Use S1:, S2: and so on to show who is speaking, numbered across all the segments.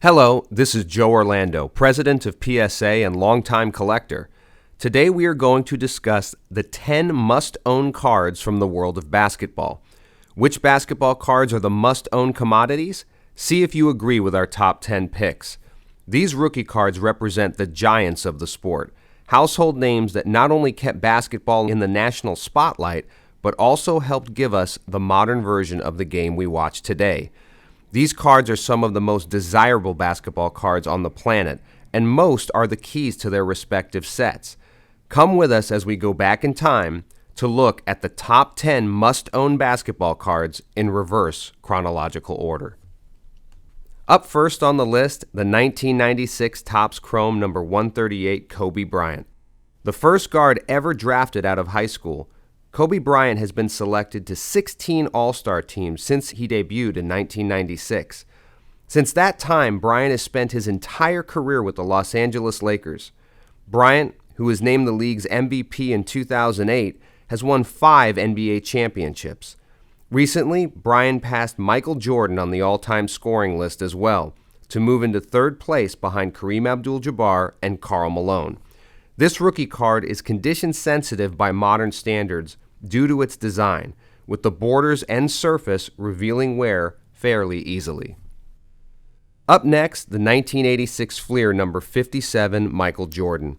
S1: Hello, this is Joe Orlando, president of PSA and longtime collector. Today we are going to discuss the 10 must-own cards from the world of basketball. Which basketball cards are the must-own commodities? See if you agree with our top 10 picks. These rookie cards represent the giants of the sport, household names that not only kept basketball in the national spotlight, but also helped give us the modern version of the game we watch today. These cards are some of the most desirable basketball cards on the planet, and most are the keys to their respective sets. Come with us as we go back in time to look at the top 10 must-own basketball cards in reverse chronological order. Up first on the list, the 1996 Topps Chrome number 138 Kobe Bryant. The first guard ever drafted out of high school, Kobe Bryant has been selected to 16 All-Star teams since he debuted in 1996. Since that time, Bryant has spent his entire career with the Los Angeles Lakers. Bryant, who was named the league's MVP in 2008, has won 5 NBA championships. Recently, Bryant passed Michael Jordan on the all-time scoring list as well, to move into third place behind Kareem Abdul-Jabbar and Karl Malone. This rookie card is condition sensitive by modern standards due to its design, with the borders and surface revealing wear fairly easily. Up next, the 1986 Fleer number 57 Michael Jordan.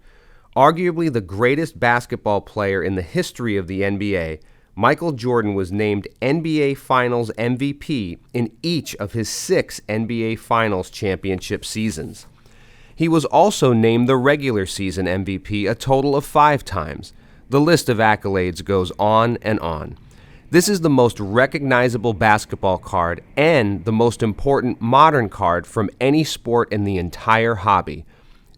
S1: Arguably the greatest basketball player in the history of the NBA, Michael Jordan was named NBA Finals MVP in each of his 6 NBA Finals championship seasons. He was also named the regular season MVP a total of 5 times. The list of accolades goes on and on. This is the most recognizable basketball card and the most important modern card from any sport in the entire hobby.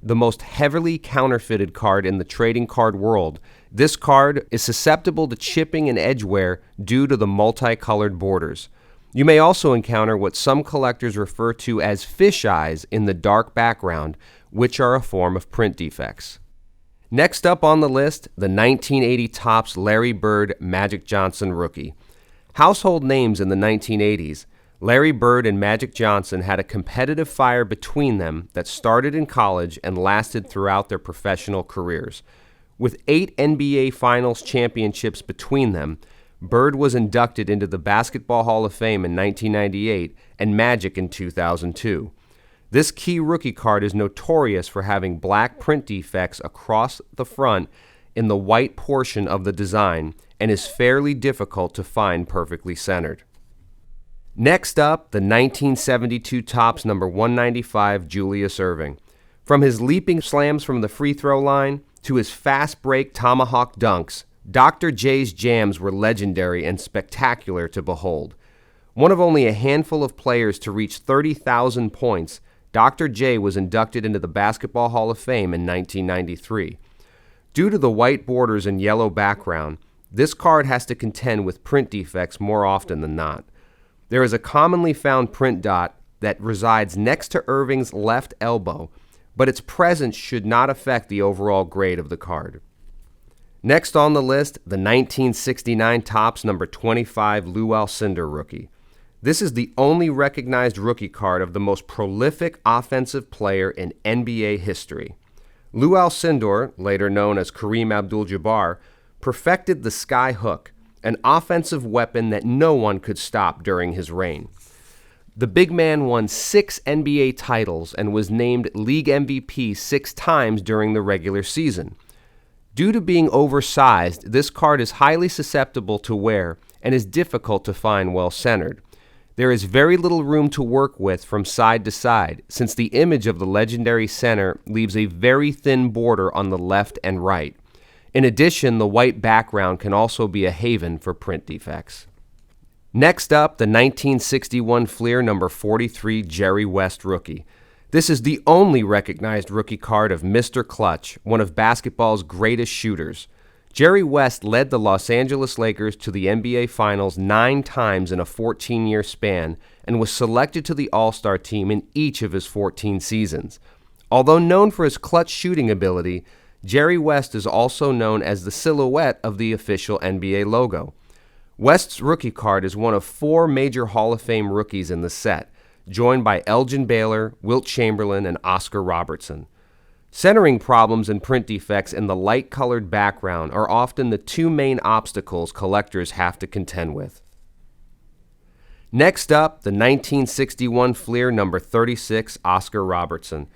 S1: The most heavily counterfeited card in the trading card world, this card is susceptible to chipping and edge wear due to the multicolored borders. You may also encounter what some collectors refer to as fisheyes in the dark background, which are a form of print defects. Next up on the list, the 1980 Topps Larry Bird Magic Johnson rookie. Household names in the 1980s, Larry Bird and Magic Johnson had a competitive fire between them that started in college and lasted throughout their professional careers. With 8 NBA Finals championships between them, Bird was inducted into the Basketball Hall of Fame in 1998 and Magic in 2002. This key rookie card is notorious for having black print defects across the front in the white portion of the design and is fairly difficult to find perfectly centered. Next up, the 1972 Topps number 195 Julius Erving. From his leaping slams from the free throw line to his fast break tomahawk dunks, Dr. J's jams were legendary and spectacular to behold. One of only a handful of players to reach 30,000 points, Dr. J was inducted into the Basketball Hall of Fame in 1993. Due to the white borders and yellow background, this card has to contend with print defects more often than not. There is a commonly found print dot that resides next to Erving's left elbow, but its presence should not affect the overall grade of the card. Next on the list, the 1969 Topps number 25 Lew Alcindor rookie. This is the only recognized rookie card of the most prolific offensive player in NBA history. Lew Alcindor, later known as Kareem Abdul-Jabbar, perfected the sky hook, an offensive weapon that no one could stop during his reign. The big man won 6 NBA titles and was named league MVP 6 times during the regular season. Due to being oversized, this card is highly susceptible to wear and is difficult to find well centered. There is very little room to work with from side to side, since the image of the legendary center leaves a very thin border on the left and right. In addition, the white background can also be a haven for print defects. Next up, the 1961 Fleer number 43 Jerry West rookie. This is the only recognized rookie card of Mr. Clutch, one of basketball's greatest shooters. Jerry West led the Los Angeles Lakers to the NBA Finals 9 times in a 14-year span and was selected to the All-Star team in each of his 14 seasons. Although known for his clutch shooting ability, Jerry West is also known as the silhouette of the official NBA logo. West's rookie card is one of 4 major Hall of Fame rookies in the set, joined by Elgin Baylor, Wilt Chamberlain, and Oscar Robertson. Centering problems and print defects in the light-colored background are often the 2 main obstacles collectors have to contend with. Next up, the 1961 Fleer number 36 Oscar Robertson.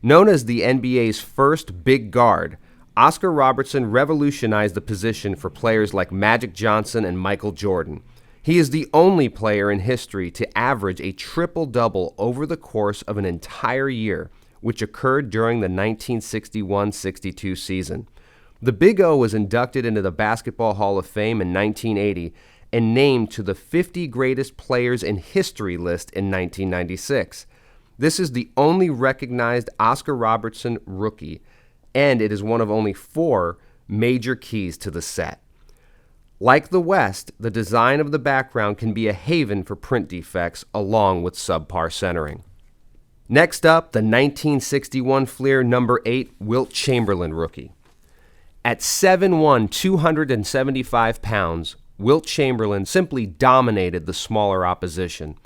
S1: Known as the NBA's first big guard, Oscar Robertson revolutionized the position for players like Magic Johnson and Michael Jordan. He is the only player in history to average a triple-double over the course of an entire year, which occurred during the 1961-62 season. The Big O was inducted into the Basketball Hall of Fame in 1980 and named to the 50 greatest players in history list in 1996. This is the only recognized Oscar Robertson rookie, and it is one of only 4 major keys to the set. Like the West, the design of the background can be a haven for print defects along with subpar centering. Next up, the 1961 Fleer number 8 Wilt Chamberlain rookie. At 7'1", 275 pounds, Wilt Chamberlain simply dominated the smaller opposition.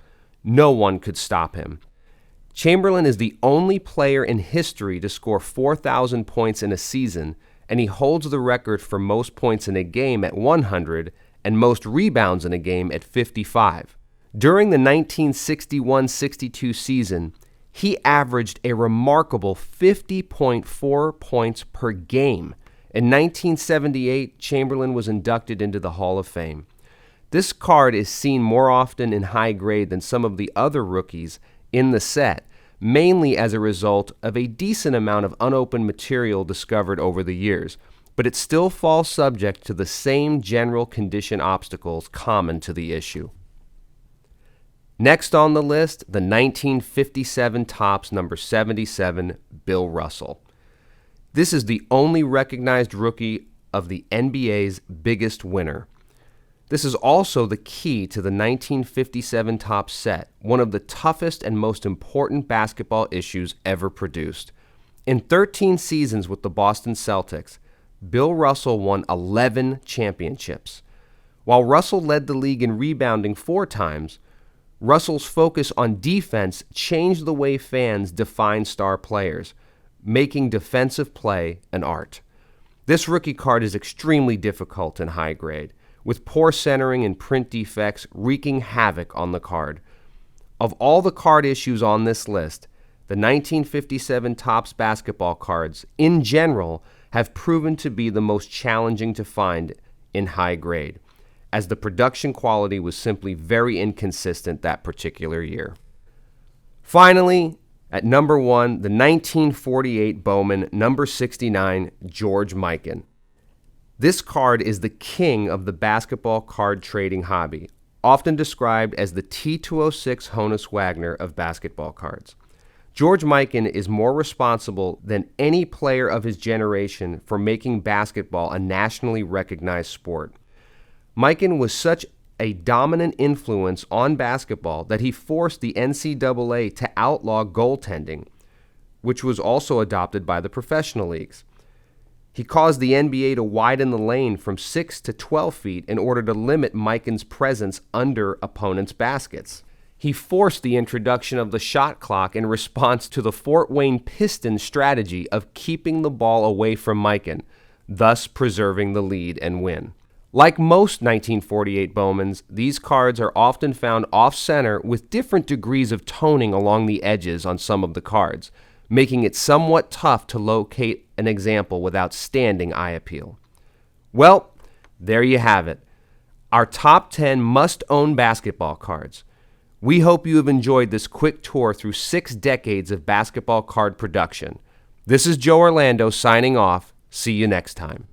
S1: No one could stop him. Chamberlain is the only player in history to score 4,000 points in a season, and he holds the record for most points in a game at 100 and most rebounds in a game at 55. During the 1961-62 season, he averaged a remarkable 50.4 points per game. In 1978, Chamberlain was inducted into the Hall of Fame. This card is seen more often in high grade than some of the other rookies in the set, mainly as a result of a decent amount of unopened material discovered over the years, but it still falls subject to the same general condition obstacles common to the issue. Next on the list, the 1957 Topps number 77 Bill Russell. This is the only recognized rookie of the NBA's biggest winner. This is also the key to the 1957 Topps set, one of the toughest and most important basketball issues ever produced. In 13 seasons with the Boston Celtics, Bill Russell won 11 championships. While Russell led the league in rebounding 4 times, Russell's focus on defense changed the way fans define star players, making defensive play an art. This rookie card is extremely difficult in high grade, with poor centering and print defects wreaking havoc on the card. Of all the card issues on this list, the 1957 Topps basketball cards, in general, have proven to be the most challenging to find in high grade, as the production quality was simply very inconsistent that particular year. Finally, at number 1, the 1948 Bowman number 69 George Mikan. This card is the king of the basketball card trading hobby, often described as the T206 Honus Wagner of basketball cards. George Mikan is more responsible than any player of his generation for making basketball a nationally recognized sport. Mikan was such a dominant influence on basketball that he forced the NCAA to outlaw goaltending, which was also adopted by the professional leagues. He caused the NBA to widen the lane from 6 to 12 feet in order to limit Mikan's presence under opponents' baskets. He forced the introduction of the shot clock in response to the Fort Wayne Pistons' strategy of keeping the ball away from Mikan, thus preserving the lead and win. Like most 1948 Bowmans, these cards are often found off-center with different degrees of toning along the edges on some of the cards, making it somewhat tough to locate an example with outstanding eye appeal. Well, there you have it. Our top 10 must-own basketball cards. We hope you have enjoyed this quick tour through 6 decades of basketball card production. This is Joe Orlando signing off. See you next time.